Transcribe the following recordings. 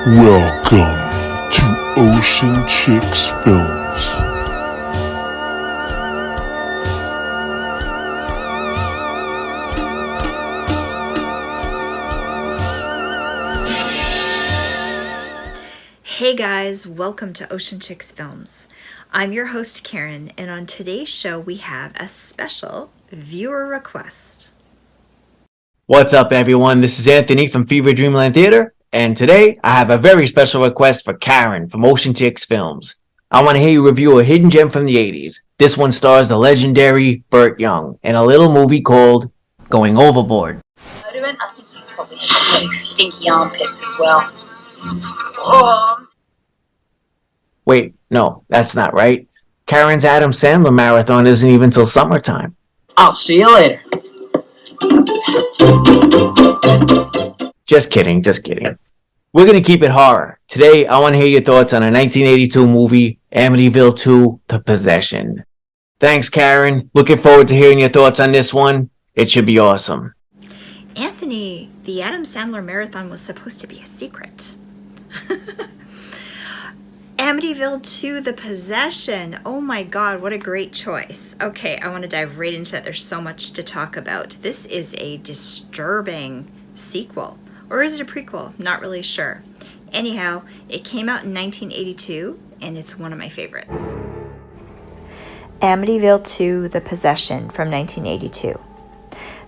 Welcome to Ocean Chicks Films. Hey guys, welcome to Ocean Chicks Films. I'm your host Karen, and on today's show we have a special viewer request. What's up everyone, this is Anthony from Fever Dreamland Theater, and today I have a very special request for Karen from Ocean Chicks Films. I want to hear you review a hidden gem from the 80s. This one stars the legendary Burt Young in a little movie called Going Overboard. I think he probably has some really stinky armpits as well. Oh. Wait, no, that's not right. Karen's Adam Sandler marathon isn't even till summertime. I'll see you later. Just kidding. We're going to keep it horror. Today, I want to hear your thoughts on a 1982 movie, Amityville II, The Possession. Thanks, Karen. Looking forward to hearing your thoughts on this one. It should be awesome. Anthony, the Adam Sandler marathon was supposed to be a secret. Amityville II, The Possession. Oh my god, what a great choice. Okay, I want to dive right into that. There's so much to talk about. This is a disturbing sequel. Or is it a prequel? Not really sure. Anyhow, it came out in 1982, and it's one of my favorites. Amityville II, The Possession from 1982.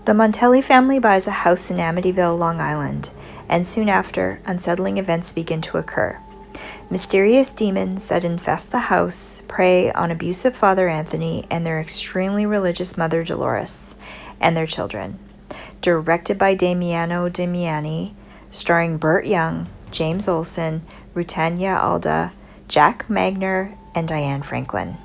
The Montelli family buys a house in Amityville, Long Island, and soon after, unsettling events begin to occur. Mysterious demons that infest the house prey on abusive Father Anthony and their extremely religious mother Dolores and their children. Directed by Damiano Damiani, starring Burt Young, James Olson, Rutanya Alda, Jack Magner, and Diane Franklin.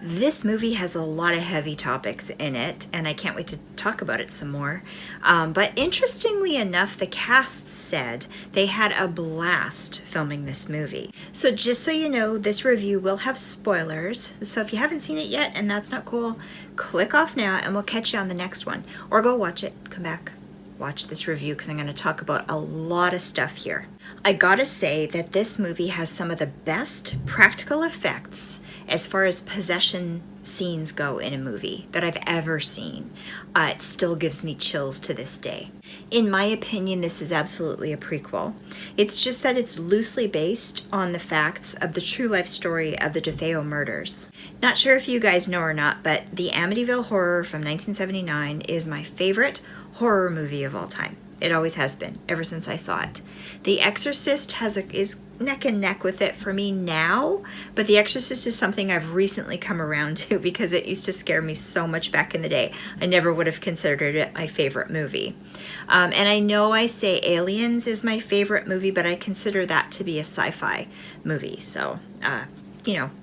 This movie has a lot of heavy topics in it, and I can't wait to talk about it some more. But interestingly enough, the cast said they had a blast filming this movie. So just so you know, this review will have spoilers. So if you haven't seen it yet and that's not cool, click off now and we'll catch you on the next one. Or go watch it, come back, watch this review because I'm going to talk about a lot of stuff here. I gotta say that this movie has some of the best practical effects as far as possession scenes go in a movie that I've ever seen. It still gives me chills to this day. In my opinion, this is absolutely a prequel. It's just that it's loosely based on the facts of the true life story of the DeFeo murders. Not sure if you guys know or not, but the Amityville Horror from 1979 is my favorite horror movie of all time. It always has been, ever since I saw it. The Exorcist is neck and neck with it for me now, but The Exorcist is something I've recently come around to because it used to scare me so much back in the day. I never would have considered it my favorite movie. And I know I say Aliens is my favorite movie, but I consider that to be a sci-fi movie. So,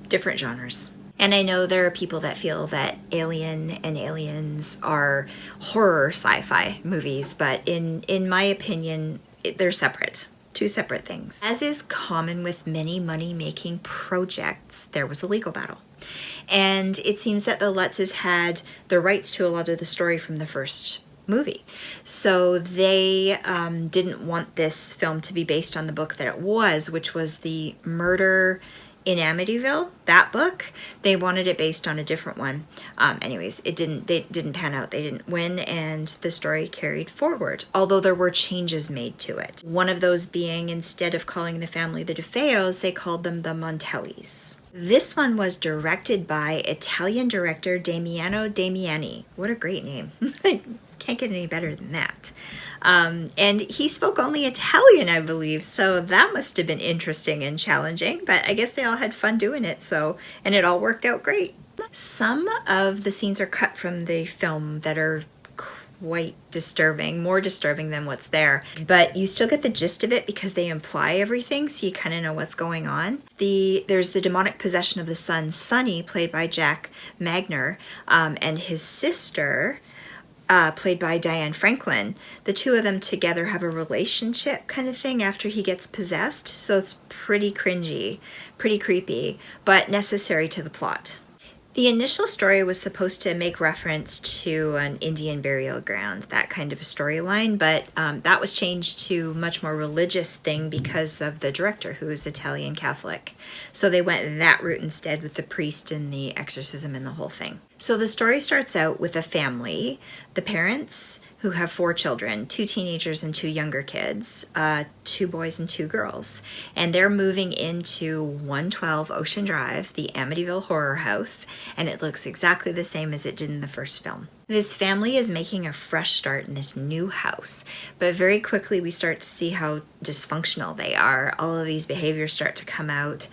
different genres. And I know there are people that feel that Alien and Aliens are horror sci-fi movies, but in my opinion, they're separate. Two separate things. As is common with many money-making projects, there was a legal battle. And it seems that the Lutzes had the rights to a lot of the story from the first movie. So they didn't want this film to be based on the book that it was, which was The Murder in Amityville, that book. They wanted it based on a different one. They didn't pan out. They didn't win, and the story carried forward, although there were changes made to it. One of those being, instead of calling the family the DeFeos, they called them the Montellis. This one was directed by Italian director Damiano Damiani. What a great name. Can't get any better than that. And he spoke only Italian, I believe, so that must have been interesting and challenging, but I guess they all had fun doing it, and it all worked out great. Some of the scenes are cut from the film that are quite disturbing, more disturbing than what's there, but you still get the gist of it because they imply everything, so you kind of know what's going on. There's the demonic possession of the son, Sonny, played by Jack Magner, and his sister, played by Diane Franklin. The two of them together have a relationship kind of thing after he gets possessed, so it's pretty cringy, pretty creepy, but necessary to the plot. The initial story was supposed to make reference to an Indian burial ground, that kind of a storyline, but that was changed to much more religious thing because of the director, who is Italian Catholic. So they went that route instead with the priest and the exorcism and the whole thing. So the story starts out with a family, the parents, who have 4 children, 2 teenagers and 2 younger kids, 2 boys and 2 girls. And they're moving into 112 Ocean Drive, the Amityville horror house, and it looks exactly the same as it did in the first film. This family is making a fresh start in this new house, but very quickly we start to see how dysfunctional they are. All of these behaviors start to come out,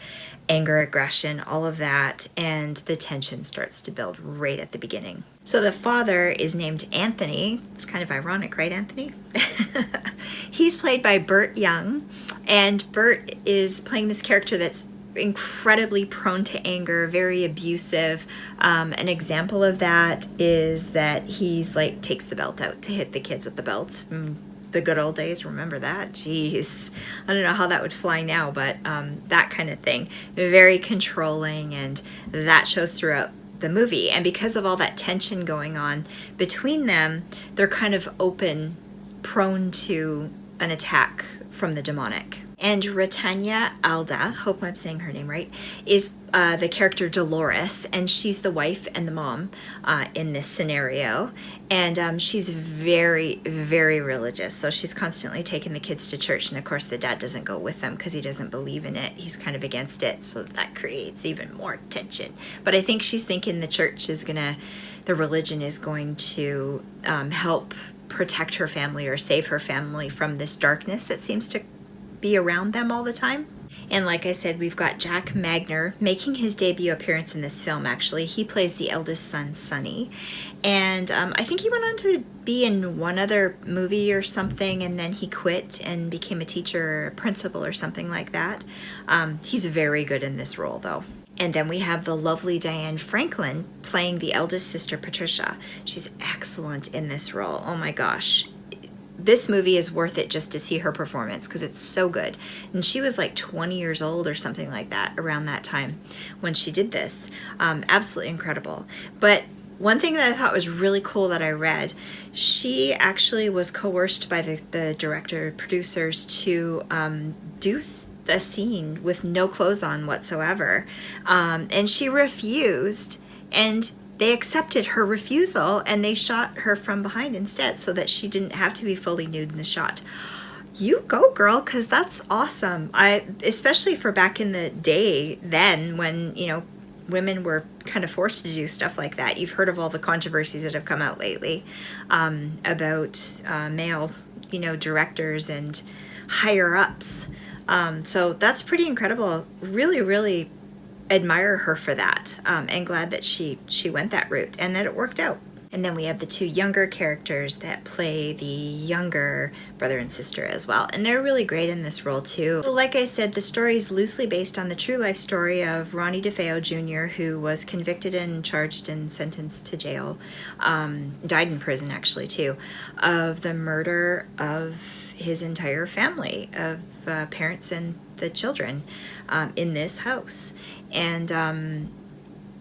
anger, aggression, all of that, and the tension starts to build right at the beginning. So the father is named Anthony. It's kind of ironic, right, Anthony? He's played by Burt Young, and Burt is playing this character that's incredibly prone to anger, very abusive. An example of that is that he's like takes the belt out to hit the kids with the belt. The good old days, remember that? Jeez, I don't know how that would fly now, but that kind of thing. Very controlling, and that shows throughout the movie. And because of all that tension going on between them, they're kind of open, prone to an attack from the demonic. And Rutanya Alda, hope I'm saying her name right, is the character Dolores, and she's the wife and the mom in this scenario. And she's very, very religious, so she's constantly taking the kids to church, and of course the dad doesn't go with them because he doesn't believe in it. He's kind of against it, so that creates even more tension. But I think she's thinking the religion is going to help protect her family or save her family from this darkness that seems to be around them all the time. And like I said, we've got Jack Magner making his debut appearance in this film, actually. He plays the eldest son, Sonny. And I think he went on to be in one other movie or something, and then he quit and became a teacher or a principal or something like that. He's very good in this role, though. And then we have the lovely Diane Franklin playing the eldest sister, Patricia. She's excellent in this role. Oh my gosh. This movie is worth it just to see her performance because it's so good. And she was like 20 years old or something like that around that time when she did this. Absolutely incredible. But one thing that I thought was really cool that I read, she actually was coerced by the director, producers to do a scene with no clothes on whatsoever. And she refused, and they accepted her refusal, and they shot her from behind instead so that she didn't have to be fully nude in the shot. You go, girl, because that's awesome. Especially for back in the day then when, women were kind of forced to do stuff like that. You've heard of all the controversies that have come out lately about male, directors and higher ups. So that's pretty incredible. Really, really admire her for that, and glad that she went that route and that it worked out. And then we have the 2 younger characters that play the younger brother and sister as well, and they're really great in this role too. So like I said, the story is loosely based on the true life story of Ronnie DeFeo Jr., who was convicted and charged and sentenced to jail, died in prison actually too, of the murder of his entire family of parents and the children in this house. And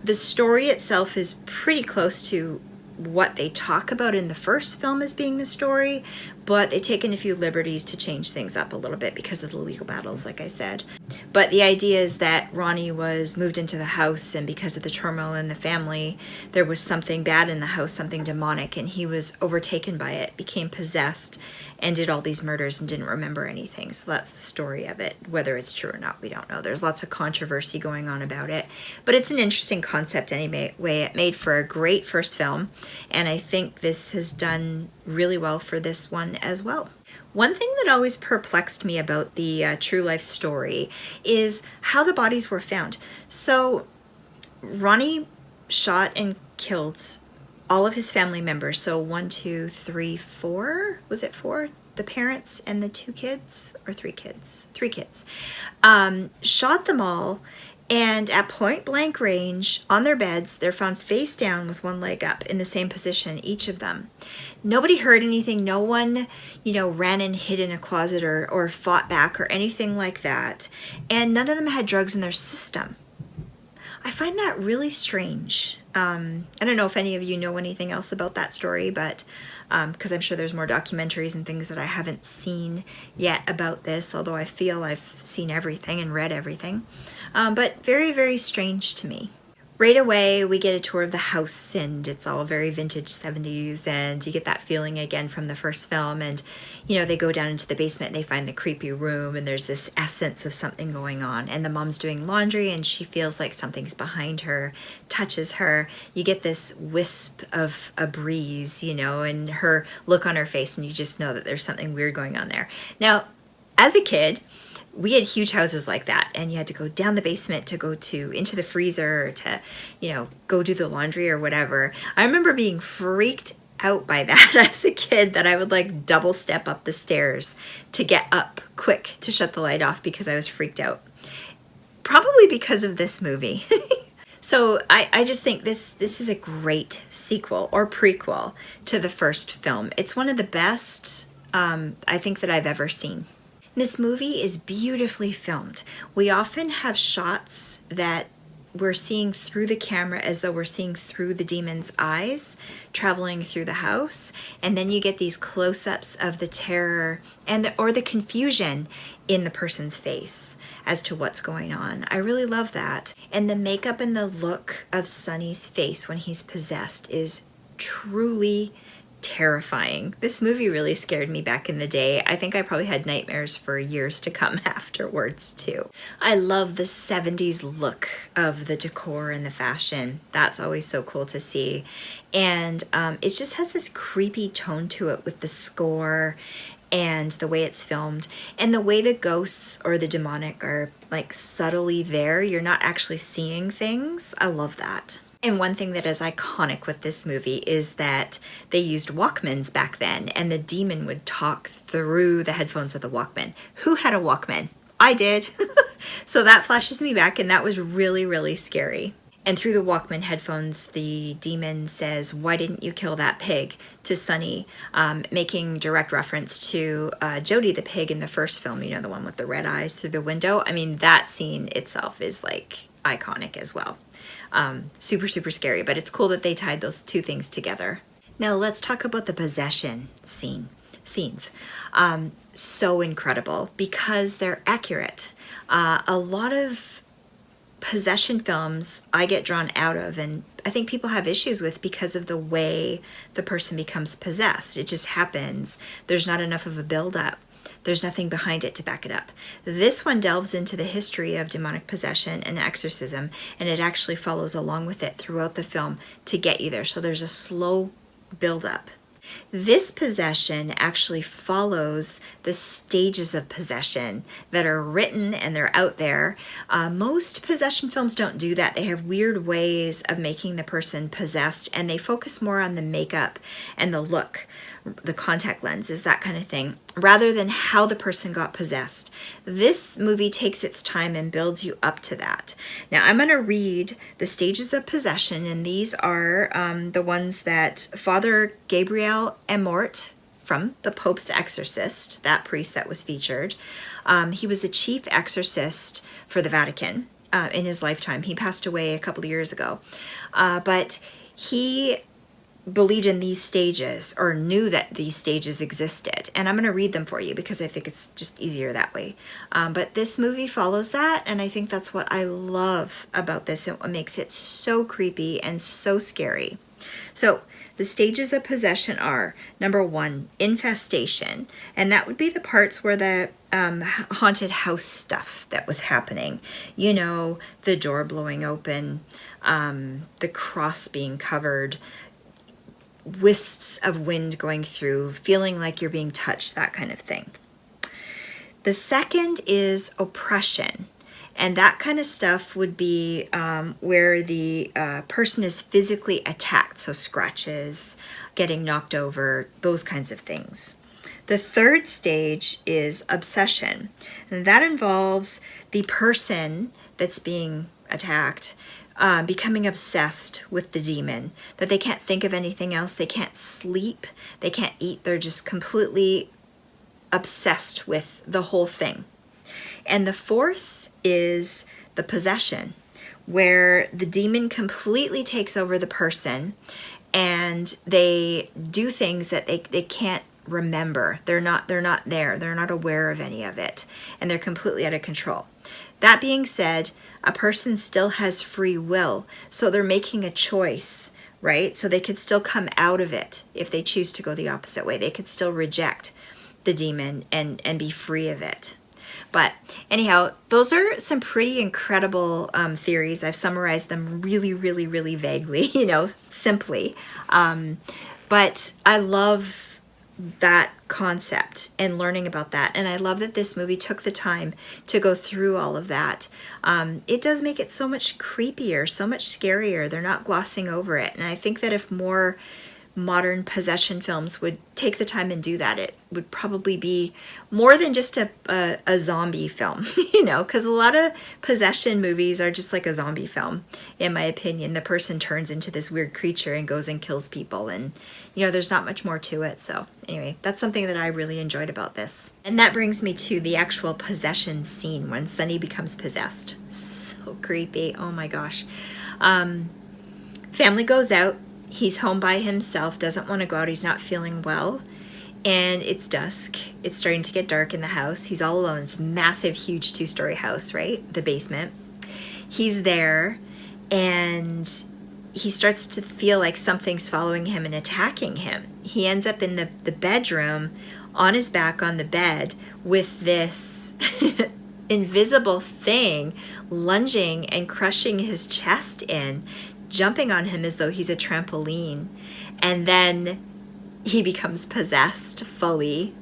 the story itself is pretty close to what they talk about in the first film as being the story, but they've taken a few liberties to change things up a little bit because of the legal battles, like I said. But the idea is that Ronnie was moved into the house, and because of the turmoil in the family, there was something bad in the house, something demonic, and he was overtaken by it, became possessed, and did all these murders and didn't remember anything. So that's the story of it. Whether it's true or not, we don't know. There's lots of controversy going on about it, but it's an interesting concept anyway. It made for a great first film, and I think this has done really well for this one as well. One thing that always perplexed me about the true life story is how the bodies were found. So Ronnie shot and killed all of his family members. So 1, 2, 3, 4, was it 4? The parents and the 2 kids, or 3 kids? 3 kids. Shot them all, and at point blank range on their beds, they're found face down with one leg up in the same position, each of them. Nobody heard anything. No one, ran and hid in a closet or fought back or anything like that. And none of them had drugs in their system. I find that really strange. I don't know if any of you know anything else about that story, but because I'm sure there's more documentaries and things that I haven't seen yet about this, although I feel I've seen everything and read everything. But very, very strange to me. Right away, we get a tour of the house, and it's all very vintage 70s, and you get that feeling again from the first film. And, you know, they go down into the basement and they find the creepy room, and there's this essence of something going on. And the mom's doing laundry, and she feels like something's behind her, touches her. You get this wisp of a breeze, you know, and her look on her face, and you just know that there's something weird going on there. Now, as a kid, we had huge houses like that, and you had to go down the basement to go into the freezer to, you know, go do the laundry or whatever. I remember being freaked out by that as a kid, that I would like double step up the stairs to get up quick to shut the light off because I was freaked out. Probably because of this movie. So I just think this is a great sequel or prequel to the first film. It's one of the best, I think, that I've ever seen. This movie is beautifully filmed. We often have shots that we're seeing through the camera as though we're seeing through the demon's eyes traveling through the house, and then you get these close-ups of the terror and or the confusion in the person's face as to what's going on. I really love that. And the makeup and the look of Sonny's face when he's possessed is truly terrifying. This movie really scared me back in the day. I think I probably had nightmares for years to come afterwards too. I love the 70s look of the decor and the fashion. That's always so cool to see. And it just has this creepy tone to it with the score and the way it's filmed and the way the ghosts or the demonic are like subtly there. You're not actually seeing things. I love that. And one thing that is iconic with this movie is that they used Walkmans back then, and the demon would talk through the headphones of the Walkman. Who had a Walkman? I did. So that flashes me back, and that was really, really scary. And through the Walkman headphones, the demon says, "Why didn't you kill that pig?" to Sonny, making direct reference to Jody the pig in the first film, you know, the one with the red eyes through the window. I mean, that scene itself is like iconic as well. Super, super scary, but it's cool that they tied those two things together. Now let's talk about the possession scenes. So incredible because they're accurate. A lot of possession films I get drawn out of, and I think people have issues with because of the way the person becomes possessed. It just happens. There's not enough of a build-up. There's nothing behind it to back it up. This one delves into the history of demonic possession and exorcism, and it actually follows along with it throughout the film to get you there. So there's a slow build-up. This possession actually follows the stages of possession that are written and they're out there. Most possession films don't do that. They have weird ways of making the person possessed, and they focus more on the makeup and the look, the contact lenses, that kind of thing, rather than how the person got possessed. This movie takes its time and builds you up to that. Now I'm going to read the stages of possession, and these are the ones that Father Gabriel Amort from the Pope's Exorcist, that priest that was featured. He was the chief exorcist for the Vatican in his lifetime. He passed away a couple of years ago, but he believed in these stages, or knew that these stages existed. And I'm going to read them for you because I think it's just easier that way. But this movie follows that, and I think that's what I love about this and what makes it so creepy and so scary. So the stages of possession are, number 1, infestation. And that would be the parts where the haunted house stuff that was happening. You know, the door blowing open, the cross being covered, wisps of wind going through, feeling like you're being touched, that kind of thing. The second is oppression. And that kind of stuff would be where the person is physically attacked, so scratches, getting knocked over, those kinds of things. The third stage is obsession, and that involves the person that's being attacked becoming obsessed with the demon, that they can't think of anything else, they can't sleep, they can't eat, they're just completely obsessed with the whole thing. And the fourth is the possession, where the demon completely takes over the person and they do things that they can't remember. They're not there. They're not aware of any of it, and they're completely out of control. That being said, a person still has free will, so they're making a choice, right? So they could still come out of it if they choose to go the opposite way. They could still reject the demon and be free of it. But anyhow, those are some pretty incredible theories. I've summarized them really, really, really vaguely, simply. But I love that concept and learning about that. And I love that this movie took the time to go through all of that. It does make it so much creepier, so much scarier. They're not glossing over it. And I think that if more modern possession films would take the time and do that, it would probably be more than just a zombie film, because a lot of possession movies are just like a zombie film, in my opinion. The person turns into this weird creature and goes and kills people, and there's not much more to it. So anyway, that's something that I really enjoyed about this. And that brings me to the actual possession scene when Sonny becomes possessed. So creepy. Oh my gosh. Family goes out. He's home by himself, doesn't want to go out. He's not feeling well. And it's dusk. It's starting to get dark in the house. He's all alone. It's a massive, huge 2-story house, right? The basement. He's there, and he starts to feel like something's following him and attacking him. He ends up in the bedroom on his back on the bed with this invisible thing lunging and crushing his chest in, jumping on him as though he's a trampoline. And then he becomes possessed fully,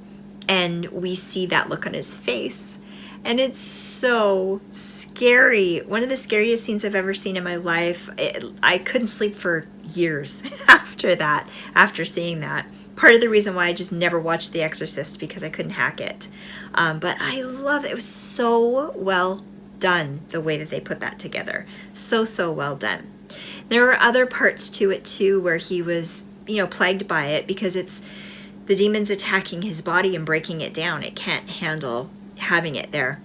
and we see that look on his face. And it's so scary. One of the scariest scenes I've ever seen in my life. I couldn't sleep for years after seeing that. Part of the reason why I just never watched The Exorcist, because I couldn't hack it. But I love it. It was so well done, the way that they put that together. So well done. There were other parts to it too where he was, plagued by it, because it's the demon's attacking his body and breaking it down. It can't handle having it there,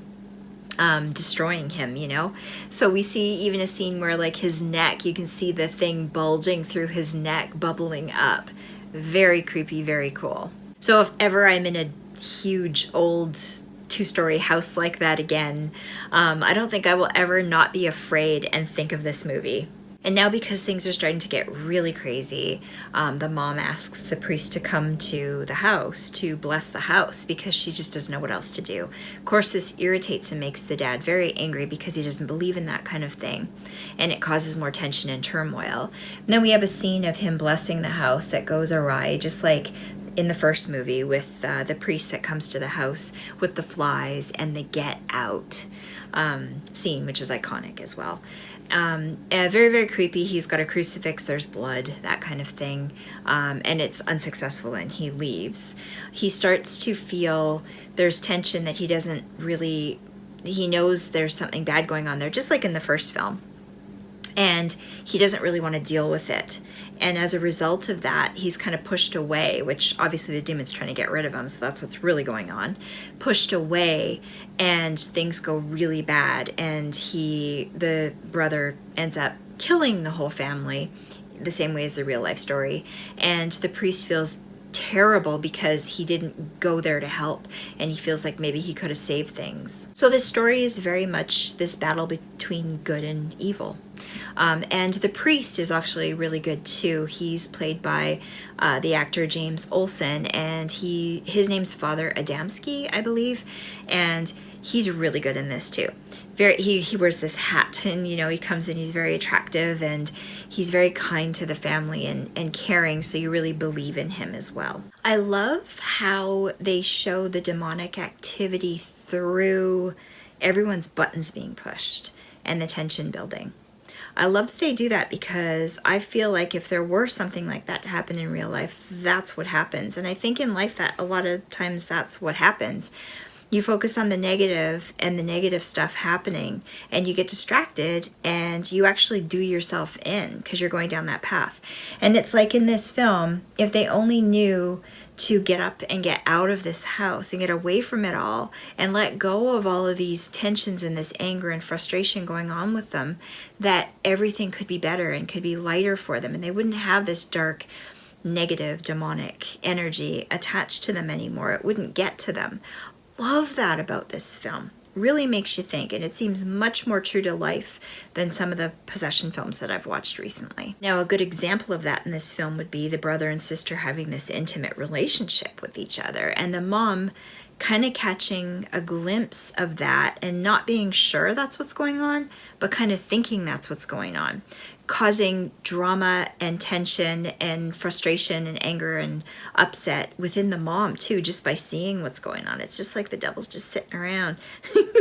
destroying him, So we see even a scene where like his neck, you can see the thing bulging through his neck, bubbling up. Very creepy, very cool. So if ever I'm in a huge old 2-story house like that again, I don't think I will ever not be afraid and think of this movie. And now, because things are starting to get really crazy, the mom asks the priest to come to the house to bless the house, because she just doesn't know what else to do. Of course, this irritates and makes the dad very angry, because he doesn't believe in that kind of thing, and it causes more tension and turmoil. And then we have a scene of him blessing the house that goes awry, just like in the first movie with the priest that comes to the house with the flies and the get out scene, which is iconic as well. Very, very creepy. He's got a crucifix, there's blood, that kind of thing. And it's unsuccessful, and he leaves. He starts to feel there's tension that he knows there's something bad going on there, just like in the first film. And he doesn't really want to deal with it. And as a result of that, he's kind of pushed away, which obviously the demon's trying to get rid of him, so that's what's really going on. Pushed away, and things go really bad, and the brother ends up killing the whole family, the same way as the real life story. And the priest feels terrible because he didn't go there to help, and he feels like maybe he could have saved things. So this story is very much this battle between good and evil. And the priest is actually really good too. He's played by the actor James Olson, and his name's Father Adamsky, I believe, and he's really good in this too. He wears this hat, and he comes in, he's very attractive, and he's very kind to the family and caring, so you really believe in him as well. I love how they show the demonic activity through everyone's buttons being pushed and the tension building. I love that they do that, because I feel like if there were something like that to happen in real life, that's what happens. And I think in life that a lot of times that's what happens. You focus on the negative and the negative stuff happening, and you get distracted, and you actually do yourself in because you're going down that path. And it's like in this film, if they only knew to get up and get out of this house and get away from it all and let go of all of these tensions and this anger and frustration going on with them, that everything could be better and could be lighter for them, and they wouldn't have this dark, negative, demonic energy attached to them anymore. It wouldn't get to them. Love that about this film. Really makes you think, and it seems much more true to life than some of the possession films that I've watched recently. Now, a good example of that in this film would be the brother and sister having this intimate relationship with each other, and the mom kind of catching a glimpse of that and not being sure that's what's going on, but kind of thinking that's what's going on, causing drama and tension and frustration and anger and upset within the mom too, just by seeing what's going on. It's just like the devil's just sitting around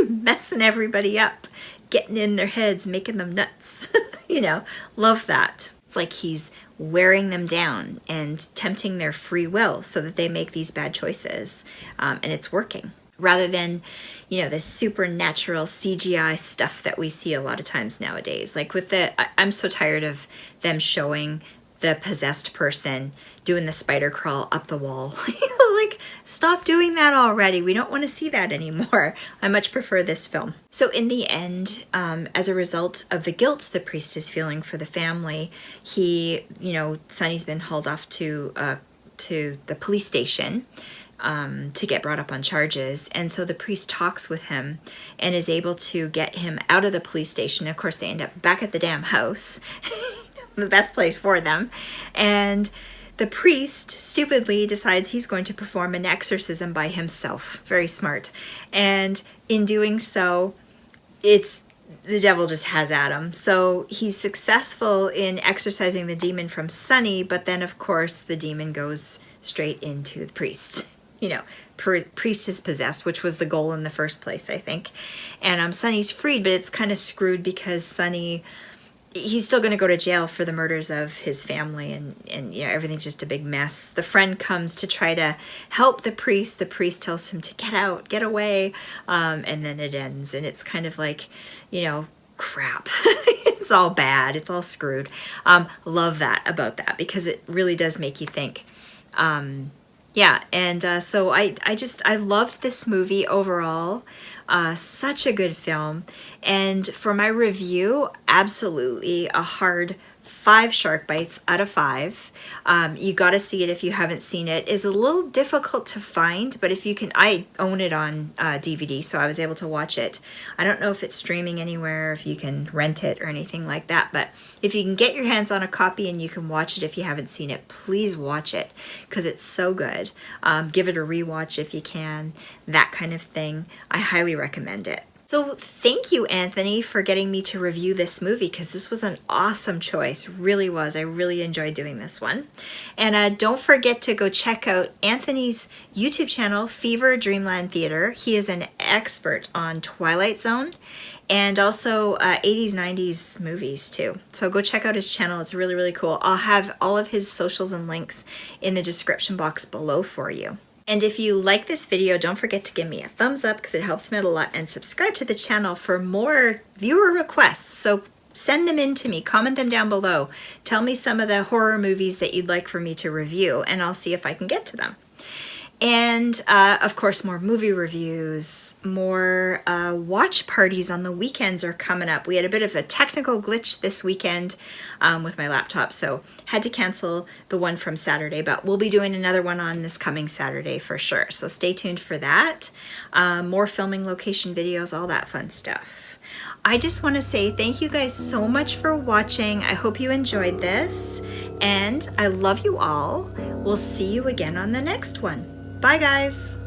messing everybody up, getting in their heads, making them nuts. You know, love that. It's like he's wearing them down and tempting their free will so that they make these bad choices, and it's working. Rather than, you know, this supernatural CGI stuff that we see a lot of times nowadays. Like with I'm so tired of them showing the possessed person doing the spider crawl up the wall. Like, stop doing that already. We don't want to see that anymore. I much prefer this film. So in the end, as a result of the guilt the priest is feeling for the family, Sonny's been hauled off to the police station to get brought up on charges. And so the priest talks with him and is able to get him out of the police station. Of course, they end up back at the damn house, the best place for them. And the priest stupidly decides he's going to perform an exorcism by himself. Very smart. And in doing so, the devil just has at him. So he's successful in exorcising the demon from Sonny, but then of course the demon goes straight into the priest. You know, priest is possessed, which was the goal in the first place, I think. And Sonny's freed, but it's kind of screwed because Sonny, he's still going to go to jail for the murders of his family, and you know, everything's just a big mess. The friend comes to try to help the priest. The priest tells him to get out, get away, and then it ends. And it's kind of like, you know, crap. It's all bad. It's all screwed. Love that about that, because it really does make you think. Yeah, and so I loved this movie overall. Such a good film. And for my review, absolutely a hard 5 shark bites out of 5. You got to see it if you haven't seen it. It's a little difficult to find, but if you can, I own it on DVD, so I was able to watch it. I don't know if it's streaming anywhere, if you can rent it or anything like that, but if you can get your hands on a copy and you can watch it if you haven't seen it, please watch it, because it's so good. Give it a rewatch if you can, that kind of thing. I highly recommend it. So thank you, Anthony, for getting me to review this movie, because this was an awesome choice. Really was. I really enjoyed doing this one. And don't forget to go check out Anthony's YouTube channel, Fever Dreamland Theater. He is an expert on Twilight Zone and also 80s, 90s movies too. So go check out his channel. It's really, really cool. I'll have all of his socials and links in the description box below for you. And if you like this video, don't forget to give me a thumbs up, because it helps me out a lot, and subscribe to the channel for more viewer requests. So send them in to me, comment them down below. Tell me some of the horror movies that you'd like for me to review, and I'll see if I can get to them. And of course, more movie reviews, more watch parties on the weekends are coming up. We had a bit of a technical glitch this weekend with my laptop, so had to cancel the one from Saturday, but we'll be doing another one on this coming Saturday for sure. So stay tuned for that. More filming location videos, all that fun stuff. I just want to say thank you guys so much for watching. I hope you enjoyed this, and I love you all. We'll see you again on the next one. Bye, guys.